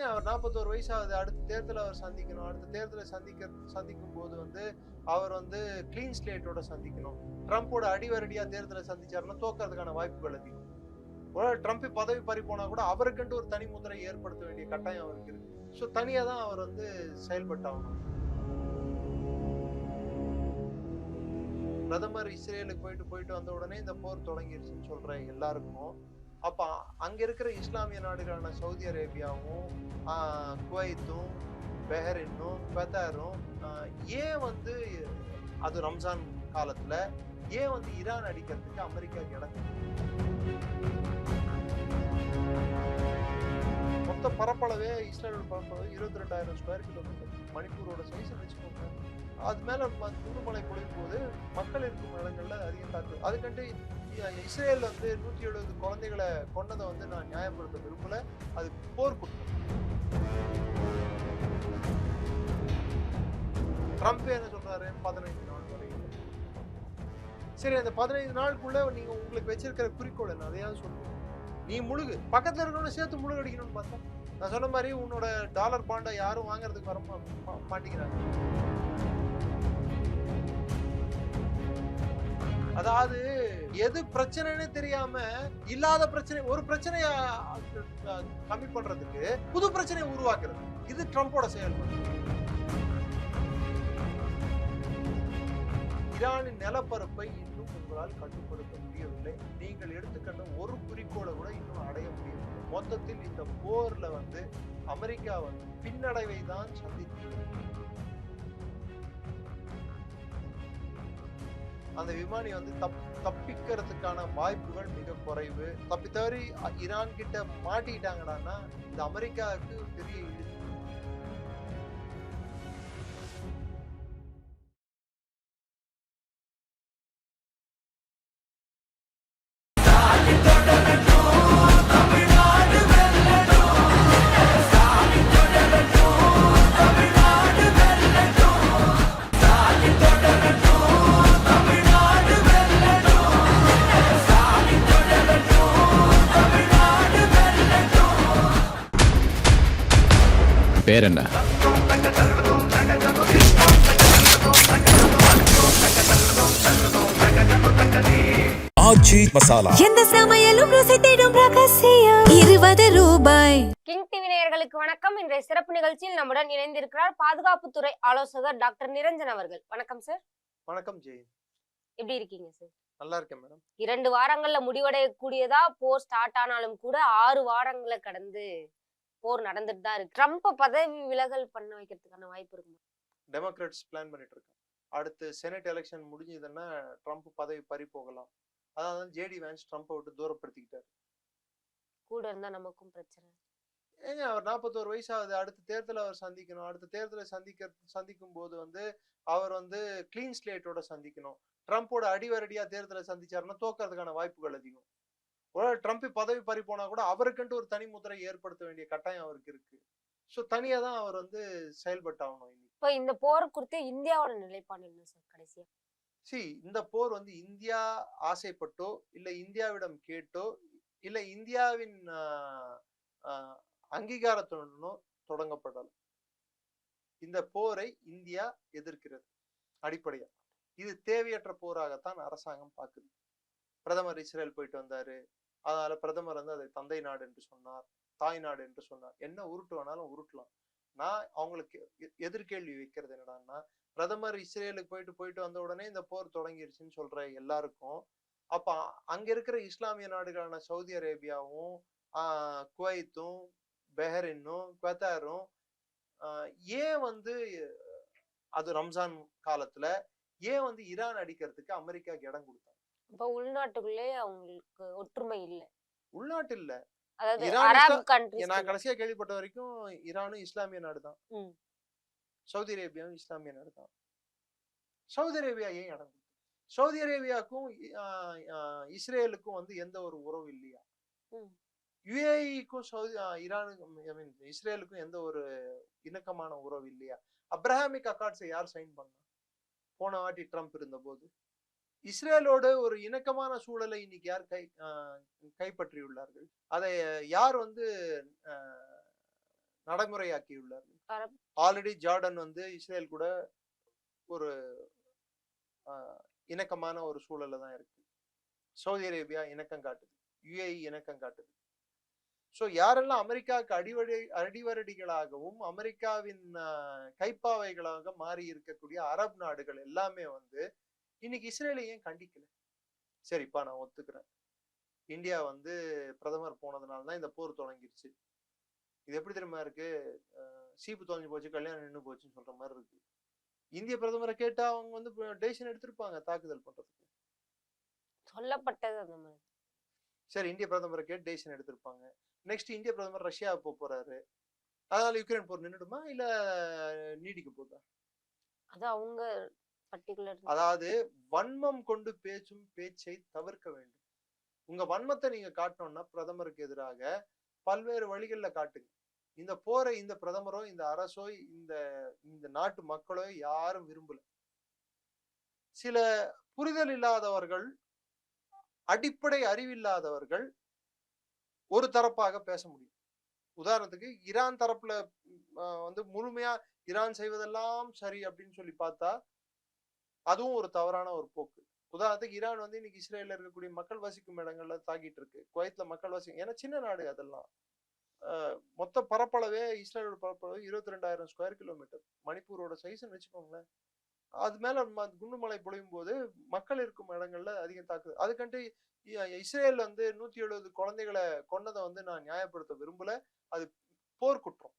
அவர் 41 வயசு ஆகுது. அடுத்த தேர்தலை அவர் சந்திக்கணும். அடுத்த தேர்தலை சந்திக்கும் போது அவர் கிளீன் ஸ்லேட்டோட சந்திக்கணும். ட்ரம்ப்போட அடிவரடியா தேர்தலை சந்திச்சாருன்னா தோக்கறதுக்கான வாய்ப்புகள் அதிகம். ஒருவேளை ட்ரம்ப் பதவி பறி போனா கூட அவருக்குன்ட்டு ஒரு தனி முத்திரை ஏற்படுத்த வேண்டிய கட்டாயம் அவருக்கு இருக்கு. ஸோ தனியா தான் அவர் செயல்பட்டாகணும். பிரதமர் இஸ்ரேலுக்கு போயிட்டு வந்த உடனே இந்த போர் தொடங்கிருச்சுன்னு சொல்ற எல்லாருக்கும், அப்ப அங்க இருக்கிற இஸ்லாமிய நாடுகளான சவுதி அரேபியாவும், குவைத்தும், பெஹரினும், கத்தாரும் ஏன் அது ரம்ஜான் காலத்துல ஏன் ஈரான் அடிக்கிறதுக்கு அமெரிக்காவுக்கு இடம்? மொத்த பரப்பளவே இஸ்ரேலோட பரப்பளவு 22,000 ஸ்கொயர் கிலோமீட்டர். மணிப்பூரோட சைஸ் வச்சுக்கோங்க. அது மேல குண்டுமலை பொழியும் போது மக்கள் இருக்கும் இடங்கள்ல அதிகம் தாக்கு. அதுக்கண்டு இஸ்ரேல் 170 குழந்தைகளை கொன்னதை நான் நியாயப்படுத்த விரும்பல. அது போர் குற்றம். ட்ரம்ப் என்ன சொல்றாரு? 15 நாள் வரைக்கும். சரி, அந்த 15 நாளுக்குள்ள நீங்க உங்களுக்கு வச்சிருக்கிற குறிக்கோள் என்ன? அதையாவது சொல்லுங்க. நீ முழுகு, பக்கத்துல இருக்கவன சேர்த்து முழுகு அடிக்கணும்னு பார்த்தா, நான் சொன்ன மாதிரி உன்னோட டாலர் பாண்டை யாரும் வாங்குறதுக்கு வர மாட்டேங்கிறாங்க. அதாவது எது பிரச்சனைன்னு தெரியாம இல்லாத பிரச்சனை, ஒரு பிரச்சனைய கம்மி பண்றதுக்கு புது பிரச்சனையை உருவாக்குறது, இது ட்ரம்போட செயல்பாடு. ஈரானின் நிலப்பரப்பை இன்னும் உங்களால் கட்டுப்படுத்த முடியவில்லை. நீங்கள் எடுத்துக்கொண்ட ஒரு குறிக்கோளை கூட இன்னும் அடைய முடியவில்லை. மொத்தத்தில் இந்த போர்ல அமெரிக்கா பின்னடைவை தான் சந்தித்தது. அந்த விமானி தப்பிக்கிறதுக்கான வாய்ப்புகள் மிக குறைவு. தப்பி தவறி ஈரான் கிட்ட மாட்டிக்கிட்டாங்கடான்னா இந்த அமெரிக்காவுக்கு பெரிய இழப்பு. பேர் என்ன? ஆச்சி மசாலா. எந்த சமையலும் ருசி தேடும் ரகசியம். 20 ரூபாய். கிங் டிவி நேயர்களுக்கு வணக்கம். இன்றைய சிறப்பு நிகழ்ச்சியில் நம்முடன் இணைந்திருக்கிறார் பாதுகாப்புத்துறை ஆலோசகர் டாக்டர் நிரஞ்சன் அவர்கள். வணக்கம் சார். வணக்கம் ஜெய். எப்படி இருக்கீங்க சார்? நல்லா இருக்கேன் மேடம். 2 வாரங்கள்ல முடிவடையக்கூடியதா போர் ஸ்டார்ட் ஆனாலும் கூட 6 வாரங்களை கடந்து போர் நடந்துட்டு தான் இருக்கு. ட்ரம்ப் பதவி விலகல் பண்ண வைக்கிறதுக்கான வாய்ப்பு இருக்குமா? டெமோக்ராட்ஸ் பிளான் பண்ணிட்டு இருக்காங்க. அடுத்து செனட் எலெக்ஷன் முடிஞ்சதுன்னா ட்ரம்ப் பதவி பறி போகலாம். அதான் ஜேடி வான்ஸ் ட்ரம்ப்பை விட்டு தூரப்படுத்திக்கிட்டாரு. கூட இருந்தா நமக்கும் பிரச்சனை. ஏங்க, அவர் 41 வயசு ஆகுது. அடுத்த தேர்தலை அவர் சந்திக்கணும். அடுத்த தேர்தலை சந்திக்கும் போது அவர் கிளீன் ஸ்லேட்டோட சந்திக்கணும். ட்ரம்ப்போட அடிவரடியா தேர்தலை சந்திச்சாருன்னா தோக்கறதுக்கான வாய்ப்புகள் அதிகம். ஒருவேளை ட்ரம்ப் பதவி பறி போனா கூட அவருக்குன்ட்டு ஒரு தனி முத்திரை ஏற்படுத்த வேண்டிய கட்டாயம் அவருக்கு இருக்கு. ஸோ தனியா தான் அவர் செயல்பட்டாகணும். இப்ப இந்த போர் குறித்து இந்தியாவோட நிலைப்பாடு என்ன சார் கடைசியா? இந்த போர் இந்தியா ஆசைப்பட்டோ இல்ல இந்தியாவிடம் கேட்டோ இல்ல இந்தியாவின் அங்கீகாரத்துடனோ தொடங்கப்படல. இந்த போரை இந்தியா எதிர்க்கிறது. அடிப்படையா இது தேவையற்ற போராகத்தான் அரசாங்கம் பார்க்குது. பிரதமர் இஸ்ரேல் போயிட்டு வந்தாரு. அதனால பிரதமர் அதை தந்தை நாடு என்று சொன்னார், தாய் நாடு என்று சொன்னார். என்ன உருட்டு வேணாலும் உருட்டலாம். நான் அவங்களுக்கு எதிர்கேள்வி வைக்கிறது என்னடான்னா, பிரதமர் இஸ்ரேலுக்கு போயிட்டு வந்த உடனே இந்த போர் தொடங்கிருச்சுன்னு சொல்ற எல்லாருக்கும், அப்ப அங்க இருக்கிற இஸ்லாமிய நாடுகளான சவுதி அரேபியாவும், குவைத்தும், பெஹரினும், கத்தாரும் ஏன் அது ரம்ஜான் காலத்துல ஏன் ஈரான் அடிக்கிறதுக்கு அமெரிக்காவுக்கு இடம் கொடுத்தாங்க? இப்ப உள்நாட்டுக்குள்ளே அவங்களுக்கு ஒற்றுமை இல்லை. உள்நாட்டு இல்ல, அதாவது நான் கடைசியா கேள்விப்பட்ட வரைக்கும் ஈரானும் இஸ்லாமிய நாடு தான், சவுதி அரேபியாவும் இஸ்லாமிய நாடு தான். சவுதி அரேபியா ஏன் இடம் கொடுத்தது? சவுதி அரேபியாவுக்கும் இஸ்ரேலுக்கும் எந்த ஒரு உறவு இல்லையா? யுஏஇக்கும் ஈரானுக்கும் இஸ்ரேலுக்கும் எந்த ஒரு இணக்கமான உறவு இல்லையா? அப்ரஹாமிக் அக்கார்ட்ஸை யார் சைன் பண்ணா? போன வாட்டி ட்ரம்ப் இருந்த போது இஸ்ரேலோடு ஒரு இணக்கமான சூழலை இன்னைக்கு யார் கைப்பற்றியுள்ளார்கள்? அதை யார் நடைமுறையாக்கியுள்ளார்கள். ஆல்ரெடி ஜார்டன் வந்து இஸ்ரேல் கூட ஒரு இணக்கமான ஒரு சூழல்ல தான் இருக்கு. சவுதி அரேபியா இணக்கம் காட்டுது, யுஏஇ இணக்கம் காட்டுது. சோ யாரெல்லாம் அமெரிக்காவுக்கு அடிவரடிகளாகவும் அமெரிக்காவின் கைப்பாவைகளாக மாறி இருக்கக்கூடிய அரபு நாடுகள் எல்லாமே வந்து இன்னைக்கு இஸ்ரேலை ஏன் கண்டிக்கல? சரிப்பா, நான் ஒத்துக்கிறேன், இந்தியா வந்து பிரதமர் போனதுனாலதான் இந்த போர் தொடங்கிருச்சு. இது எப்படி தெரியுமா இருக்கு? சீப்பு தொலைஞ்சு போச்சு, கல்யாணம் நின்று போச்சுன்னு சொல்ற மாதிரி இருக்கு. இந்திய பிரதமரை கேட்டா அவங்க வந்து டெசிஷன் எடுத்திருப்பாங்க தாக்குதல் பண்றதுக்கு. சொல்லப்பட்டது அந்த மாதிரி. சரி, இந்திய பிரதமரை கேட்டு டெசிஷன் எடுத்திருப்பாங்க. நெக்ஸ்ட் இந்திய பிரதமர் ரஷ்யா போறாரு, அதனால யுக்ரைன் போர் நின்றுடுமா இல்ல நீடிக்க போதா? அது அவங்க பர்டிகுலர். அதாவது வன்மம் கொண்டு பேச்சும் பேச்சை தவிர்க்க வேண்டும். உங்க வன்மத்தை நீங்க காட்டணும்னா பிரதமருக்கு எதிராக பல்வேறு வழிகள்ல காட்டுங்க. இந்த போரை இந்த பிரதமரோ இந்த அரசோ இந்த நாட்டு மக்களோ யாரும் விரும்பல. சில புரிதல் இல்லாதவர்கள், அடிப்படை அறிவில்லாதவர்கள் ஒரு தரப்பாக பேச முடியும். உதாரணத்துக்கு ஈரான் தரப்புல வந்து முழுமையா ஈரான் செய்வதெல்லாம் சரி அப்படின்னு சொல்லி பார்த்தா அதுவும் ஒரு தவறான ஒரு போக்கு. உதாரணத்துக்கு ஈரான் வந்து இன்னைக்கு இஸ்ரேல்ல இருக்கக்கூடிய மக்கள் வசிக்கும் இடங்கள்ல தாக்கிட்டு இருக்கு. குவைத்ல மக்கள் வசிக்கும், ஏன்னா சின்ன நாடு அதெல்லாம். மொத்த பரப்பளவே இஸ்ரேலோட பரப்பளவு 22,000 ஸ்கொயர் கிலோமீட்டர். மணிப்பூரோட சைஸ்ன்னு வச்சுக்கோங்களேன். அது மேல குண்டுமலை பொழியும் போது மக்கள் இருக்கும் இடங்கள்ல அதிகம் தாக்குது. அதுக்கண்டு இஸ்ரேல் வந்து 170 குழந்தைகளை கொன்னதை வந்து நான் நியாயப்படுத்த விரும்பல. அது போர் குற்றம்.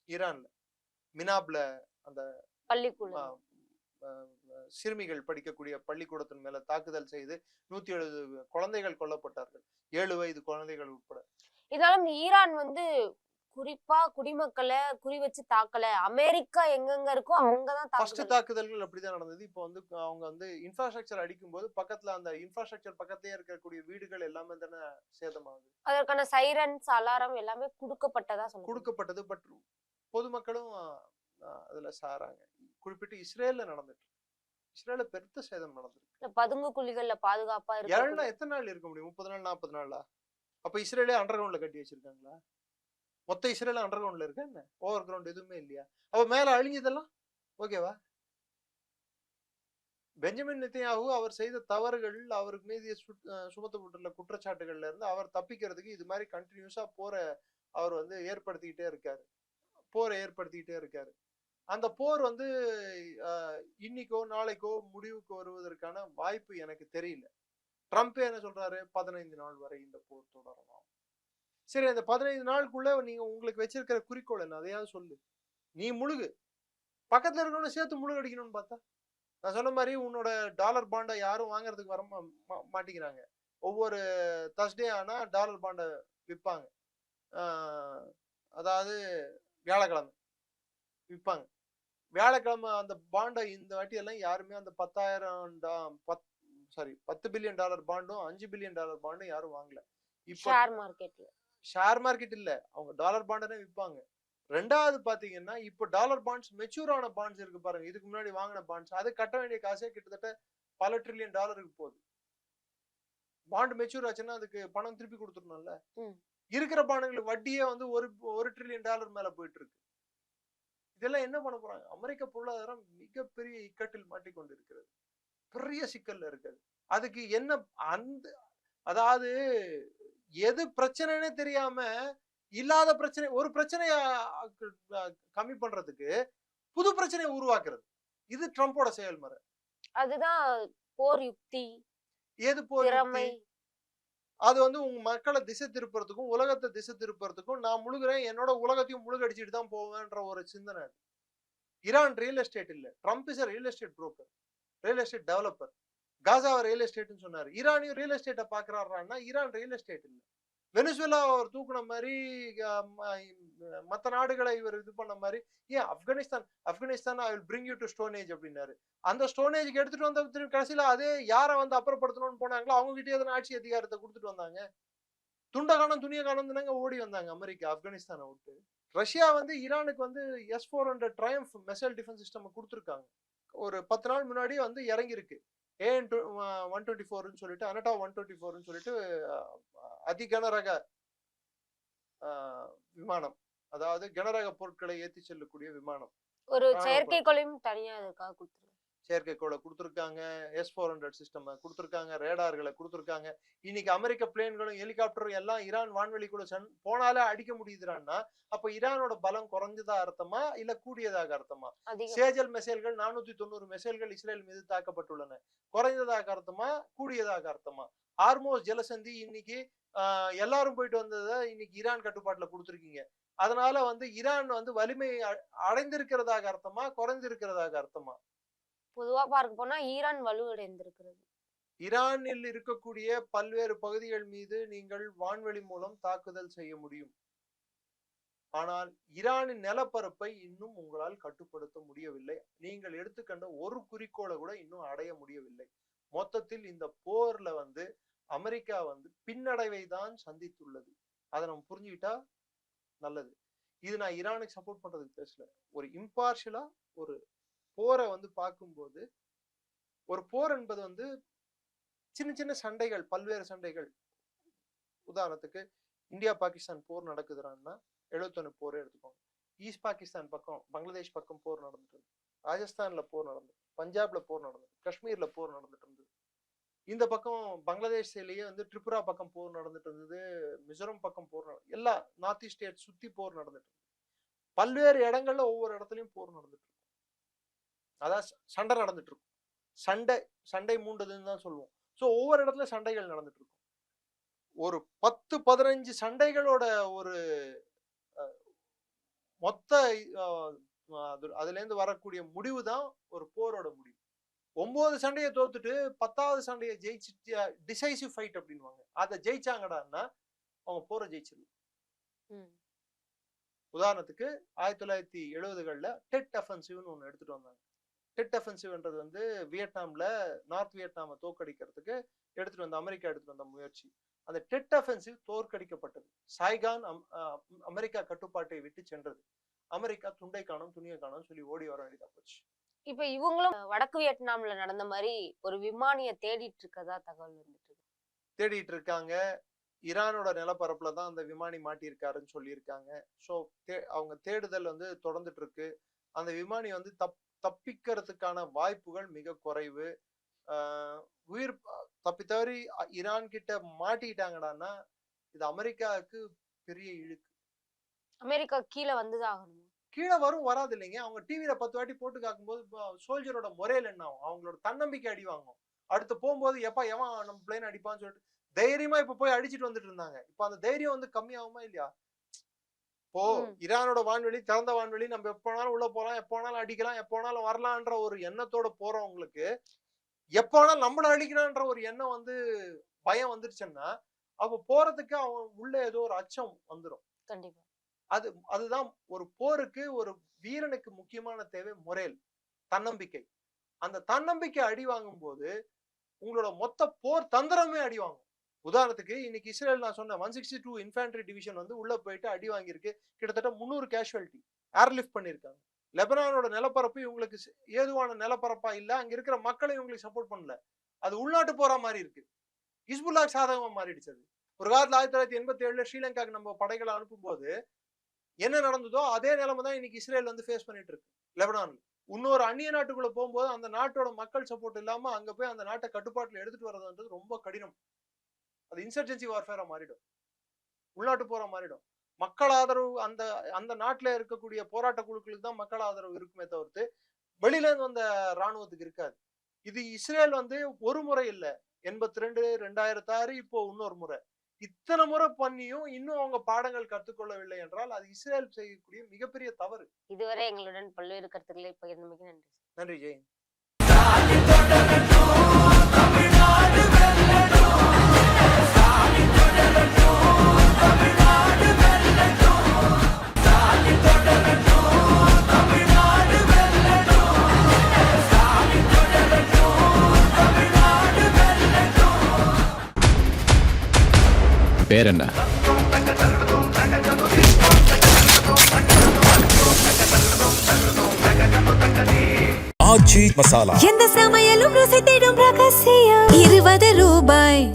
ஈரான்ல மினாப்ல அந்த பள்ளிக்கூடம் சிறுமிகள் படிக்கக்கூடிய பள்ளிக்கூடத்தின் மேல தாக்குதல் செய்து 170 குழந்தைகள் கொல்லப்பட்டார்கள், 7 வயது குழந்தைகள் உட்பட. இதனால ஈரான் வந்து குறிப்பா குடிமக்களை குறி வச்சு தாக்கல. அமெரிக்கா எங்கெங்க இருக்கோ அங்கதான் தாக்குதல்கள் அப்படிதான் நடந்தது. இப்போ வந்து அவங்க வந்து இன்ஃப்ராஸ்ட்ரக்சர் அடிக்கும் போது பக்கத்துல அந்த இன்ஃப்ராஸ்ட்ரக்சர் பக்கத்திலே இருக்கக்கூடிய வீடுகள் எல்லாமே தானே சேதமாகுது. அதற்கான சைரன்ஸ் அலாரம் எல்லாமே கொடுக்கப்பட்டது. பட் பொதுமக்களும் அதுல சாராங்க. குறிப்பிட்டு இஸ்ரேல்ல நடந்துட்டு, இஸ்ரேல்ல பெருத்த சேதம் நடந்திருக்கு. பதுங்கு குழிகள்ல பாதுகாப்பா இருக்கு. எத்தனை நாள் இருக்க முடியும்? 30 நாள் 40 நாளா? அப்ப இஸ்ரேலே அண்டர் கிரவுண்ட்ல கட்டி வச்சிருக்காங்களா? மொத்த இஸ்ரேல் அண்டர் கிரவுண்ட்ல இருக்கா என்ன? ஓவர் கிரவுண்ட் எதுவுமே இல்லையா? அப்ப மேல அழிஞ்சதெல்லாம் ஓகேவா? பெஞ்சமின் நெத்தன்யாஹூ அவர் செய்த தவறுகள், அவருக்கு மீது சுமத்தப்பட்டுள்ள குற்றச்சாட்டுகள்ல இருந்து அவர் தப்பிக்கிறதுக்கு இது மாதிரி கண்டினியூஸா அவர் வந்து ஏற்படுத்திக்கிட்டே இருக்காரு. அந்த போர் வந்து இன்னைக்கோ நாளைக்கோ முடிவுக்கு வருவதற்கான வாய்ப்பு எனக்கு தெரியல. ட்ரம்ப் என்ன சொல்றாரு? 15 நாள் வரை இந்த போர் தொடரலாம். சரி, அந்த 15 நாளுக்குள்ள நீங்க உங்களுக்கு வச்சிருக்கிற குறிக்கோள் என்ன? அதையாவது சொல்லு. நீ முழுகு, பக்கத்துல இருக்கவன சேர்த்து முழுகு அடிக்கணும்னு பார்த்தா, நான் சொன்ன மாதிரி உன்னோட டாலர் பாண்டை யாரும் வாங்குறதுக்கு வர மாட்டேங்கிறாங்க. ஒவ்வொரு தர்ஸ்டே ஆனா டாலர் பாண்டை விற்பாங்க. அதாவது வியாழக்கிழமை விற்பாங்க. வியாழக்கிழமை அந்த பாண்டை இந்த வாட்டி எல்லாம் யாருமே அந்த 10 பில்லியன் டாலர் பாண்டும் 5 பில்லியன் டாலர் பாண்டும் யாரும் வாங்கல. இப்போ ஷேர் மார்க்கெட் இல்ல, அவங்க டாலர் பாண்டனே விற்பாங்க. ரெண்டாவது பாத்தீங்கன்னா இப்போ டாலர் பாண்ட்ஸ், மெச்சூர் ஆன பாண்ட்ஸ் இருக்கு பாருங்க, இதுக்கு முன்னாடி வாங்கின பாண்ட்ஸ், அது கட்ட வேண்டிய காசே கிட்டத்தட்ட பல ட்ரில்லியன் டாலருக்கு போகுது. பாண்ட் மெச்சூர் ஆச்சுன்னா அதுக்கு பணம் திருப்பி கொடுத்துடணும்ல. இருக்கிற பாண்டுகளுக்கு வட்டியே வந்து 1 ட்ரில்லியன் டாலர் மேல போயிட்டு இருக்கு. இதெல்லாம் என்ன பண்ண போறாங்க? அமெரிக்க பொருளாதாரம் மிகப்பெரிய இக்கட்டில் மாட்டிக்கொண்டு இருக்கிறது, பெரிய சிக்கல்ல இருக்குது. அதுக்கு என்ன அதாவது எது பிரச்சனைன்னு தெரியாம இல்லாத பிரச்சனை, ஒரு பிரச்சனைய கம்மி பண்றதுக்கு புது பிரச்சனையை உருவாக்குறது, இது ட்ரம்போட செயல்முறை. அதுதான் போர் யுக்தி. ஏது போர் யுக்தி? அது வந்து உங்க மக்களை திசை திருப்புறதுக்கும் உலகத்தை திசை திருப்புறதுக்கும், நான் முழுகிறேன், என்னோட உலகத்தையும் முழுகடிச்சிட்டு தான் போவேன்ற ஒரு சிந்தனை. ஈரான் ரியல் எஸ்டேட் இல்ல, Trump is real estate broker, real estate developer. காசாவை ரியல் எஸ்டேட்னு சொன்னாரு, ஈரானையும் ரியல் எஸ்டேட்டை பாக்குறாருன்னா ஈரான் ரியல் எஸ்டேட் இல்ல. வெனிசுவேலா அவர் தூக்குன மாதிரி மற்ற நாடுகளை இவர் இது பண்ண மாதிரி, ஏன் Afghanistan I will bring you to stone age அப்படின்னாரு. அந்த ஸ்டோன் ஏஜுக்கு எடுத்துட்டு வந்த கடைசியில அதே யாரை வந்து அப்புறப்படுத்தணும்னு போனாங்களோ அவங்க கிட்டே எதனா ஆட்சி அதிகாரத்தை கொடுத்துட்டு வந்தாங்க. துண்டகானம் துணிய காலம் ஓடி வந்தாங்க அமெரிக்கா ஆப்கானிஸ்தானை விட்டு. ரஷ்யா வந்து ஈரானுக்கு வந்து S-400 triumph missile defence system கொடுத்துருக்காங்க. ஒரு 10 நாள் முன்னாடி வந்து இறங்கி இருக்கு. AN-124 சொல்லிட்டு, அனட்டா 124 சொல்லிட்டு அதிகன ரக விமானம். அதாவது கனரக பொருட்களை ஏத்தி செல்லக்கூடிய விமானம். ஒரு செயற்கைக்கோளையும் தனியா அதுக்காக கொடுத்துருக்காங்க. செயற்கைக்கோளை கொடுத்துருக்காங்க, S-400 சிஸ்டம் கொடுத்துருக்காங்க, ரேடார்களை கொடுத்துருக்காங்க. இன்னைக்கு அமெரிக்க பிளேன்களும் ஹெலிகாப்டரும் எல்லாம் ஈரான் வான்வெளிக்குள்ள போனாலே அடிக்க முடியுதுறான்னா, அப்ப ஈரானோட பலம் குறைஞ்சதா அர்த்தமா இல்ல கூடியதாக அர்த்தமா? சேஜல் மிசைல்கள் 490 மிசைல்கள் இஸ்ரேல் மீது தாக்கப்பட்டுள்ளன. குறைந்ததாக அர்த்தமா கூடியதாக அர்த்தமா? ஹார்மோஸ் ஜலசந்தி இன்னைக்கு எல்லாரும் போயிட்டு வந்ததை இன்னைக்கு ஈரான் கட்டுப்பாட்டுல கொடுத்துருக்கீங்க. அதனால ஈரான் வலிமை அடைந்திருக்கிறதாக அர்த்தமா குறைந்திருக்கிறதாக அர்த்தமா? பொதுவா பார்க்க போனா ஈரான் வலுவடைந்திருக்கிறது. ஈரானில் இருக்கக்கூடிய பல்வேறு பகுதிகள் மீது நீங்கள் வான்வெளி மூலம் தாக்குதல் செய்ய முடியும். ஆனால் ஈரானின் நிலப்பரப்பை இன்னும் உங்களால் கட்டுப்படுத்த முடியவில்லை. நீங்கள் எடுத்துக்கொண்ட ஒரு குறிக்கோளை கூட இன்னும் அடைய முடியவில்லை. மொத்தத்தில் இந்த போர்ல அமெரிக்கா பின்னடைவை தான் சந்தித்துள்ளது. அதை நம்ம புரிஞ்சுக்கிட்டா நல்லது. இது நான் ஈரானுக்கு சப்போர்ட் பண்றதுக்கு பேசல. ஒரு இம்பார்ஷியலா ஒரு போரை பார்க்கும்போது, ஒரு போர் என்பது சின்ன சின்ன சண்டைகள், பல்வேறு சண்டைகள். உதாரணத்துக்கு இந்தியா பாகிஸ்தான் போர் நடக்குதுன்னா 71 போர் எடுத்துக்கோங்க. ஈஸ்ட் பாகிஸ்தான் பக்கம் பங்களாதேஷ் பக்கம் போர் நடந்துட்டு இருந்தது, ராஜஸ்தான்ல போர் நடந்தது, பஞ்சாப்ல போர் நடந்தது, காஷ்மீர்ல போர் நடந்துட்டு இருந்தது. இந்த பக்கம் பங்களாதேஷ்லயே திரிபுரா பக்கம் போர் நடந்துட்டு இருந்தது, மிசோரம் பக்கம் போர் எல்லா நார்த் ஈஸ்ட் ஸ்டேட் சுத்தி போர் நடந்துட்டு இருந்தது. பல்வேறு இடங்கள்ல ஒவ்வொரு இடத்துலயும் போர் நடந்துட்டு இருக்கும். அதான் சண்டை நடந்துட்டு இருக்கும். சண்டை மூண்டதுன்னு தான் சொல்லுவோம். ஸோ ஒவ்வொரு இடத்துல சண்டைகள் நடந்துட்டு இருக்கும். ஒரு 10-15 சண்டைகளோட ஒரு மொத்த அதுல இருந்து வரக்கூடிய முடிவு தான் ஒரு போரோட முடிவு. 9 சண்டையை தோத்துட்டு 10வது சண்டையை ஜெயிச்சு டிசைசிவ் ஃபைட் அப்படின்வாங்க. அதை ஜெயிச்சாங்கடான்னா அவங்க போரை ஜெயிச்சிடலாம். உதாரணத்துக்கு 1970களில் டெட் அஃபென்சிவ்னு ஒன்று எடுத்துட்டு வந்தாங்க. டெட் அஃபென்சிவ்ன்றது வியட்நாம்ல நார்த் வியட்நாமை தோற்கடிக்கிறதுக்கு அமெரிக்கா எடுத்துட்டு வந்த முயற்சி. அந்த டெட் அஃபென்சிவ் தோற்கடிக்கப்பட்டது. சாய்கான் அமெரிக்கா கட்டுப்பாட்டை விட்டு சென்றது. அமெரிக்கா துண்டை காணும் துணியை காணும் சொல்லி ஓடி வர வேண்டியதா போச்சு. இப்ப இவங்களும் வடக்கு வியட்நாம்ல நடந்த மாதிரி ஒரு விமானிய தேடிட்டு இருக்கதா தகவல் வந்துட்டு இருக்கு. தேடிட்டு இருக்காங்க. ஈரானோட நிலப்பரப்புல தான் அந்த விமானி மாட்டியிருக்காருன்னு சொல்லியிருக்காங்க. ஸோ அவங்க தேடுதல் தொடர்ந்துட்டு இருக்கு. அந்த விமானி தப்பிக்கிறதுக்கான வாய்ப்புகள் மிக குறைவு. உயிர் தப்பி தவறி ஈரான் கிட்ட மாட்டிக்கிட்டாங்கடான்னா இது அமெரிக்காவுக்கு பெரிய இழுக்கு. அமெரிக்கா கீழே வந்துதான் கீழே வராது இல்லைங்க. அவங்க டிவியில 10 வாட்டி போட்டு காக்கும்போது சோல்ஜரோட முறையில் என்ன ஆகும்? அவங்களோட தன்னம்பிக்கை அடி வாங்கும். அடுத்து போகும்போது எவன் நம்ம பிளேன் அடிப்பான்னு சொல்லிட்டு தைரியமா இப்ப போய் அடிச்சுட்டு வந்துட்டு இருந்தாங்க. இப்ப அந்த தைரியம் கம்மியாகுமா இல்லையா? இப்போ ஈரானோட வான்வெளி திறந்த வான்வெளி, நம்ம எப்ப வேணாலும் உள்ள போலாம், எப்ப வேணாலும் அடிக்கலாம், எப்ப வேணாலும் வரலான்ற ஒரு எண்ணத்தோட போறவங்களுக்கு எப்ப வேணாலும் நம்மள அடிக்கிறான்ற ஒரு எண்ணம் பயம் வந்துருச்சுன்னா அப்ப போறதுக்கு அவன் உள்ள ஏதோ ஒரு அச்சம் வந்துடும். கண்டிப்பா. அதுதான் ஒரு போருக்கு ஒரு வீரனுக்கு முக்கியமான தேவை முறையில் தன்னம்பிக்கை. அந்த தன்னம்பிக்கை அடி வாங்கும் போது உங்களோட மொத்த போர் தந்திரமே அடி வாங்கும். உதாரணத்துக்கு இன்னைக்கு இஸ்ரேல் நான் சொன்ன 162 இன்ஃபேன்ட்ரி டிவிஷன் உள்ள போயிட்டு அடி வாங்கியிருக்கு. கிட்டத்தட்ட 300 கேஷுவாலிட்டி ஏர்லிஃப்ட் பண்ணியிருக்காங்க. லெபனானோட நிலப்பரப்பு இவங்களுக்கு ஏதுவான நிலப்பரப்பா இல்ல. அங்க இருக்கிற மக்களை இவங்களுக்கு சப்போர்ட் பண்ணல. அது உள்நாட்டு போற மாதிரி இருக்கு. ஹிஸ்புல்லாஹ் சாதகமா மாறிடுச்சு. ஒரு காலத்துல 1987 ஸ்ரீலங்காக்கு நம்ம படைகளை அனுப்பும் போது என்ன நடந்ததோ அதே நிலைமை தான் இன்னைக்கு இஸ்ரேல் ஃபேஸ் பண்ணிட்டு இருக்கு லெபனான்ல. இன்னொரு அந்நிய நாட்டுக்குள்ள போகும்போது அந்த நாட்டோட மக்கள் சப்போர்ட் இல்லாம அங்க போய் அந்த நாட்டை கட்டுப்பாட்டுல எடுத்துட்டு வர்றதுன்றது ரொம்ப கடினம். அது இன்சர்ஜென்சி வார்ஃபேரா மாறிடும், உள்நாட்டு போரா மாறிடும். மக்கள் ஆதரவு அந்த நாட்டுல இருக்கக்கூடிய போராட்ட குழுக்களுக்கு தான் மக்கள் ஆதரவு இருக்குமே தவிர்த்து வெளியில இருந்து வந்த ராணுவத்துக்கு இருக்காது. இது இஸ்ரேல் ஒரு முறை இல்ல, 82, 2006, இப்போ இன்னொரு முறை. இத்தனை முறை பண்ணியும் இன்னும் அவங்க பாடங்கள் கற்றுக்கொள்ளவில்லை என்றால் அது இஸ்ரேல் செய்யக்கூடிய மிகப்பெரிய தவறு. இதுவரை எங்களுடன் பல்வேறு கருத்துக்களை பகிர்ந்தமைக்கு நன்றி. நன்றி ஜெயின். பேர் என்ன? ஆச்சி மசாலா. எந்த சமையலும் ருசி தேடும் ரகசியம். 20 ரூபாய்.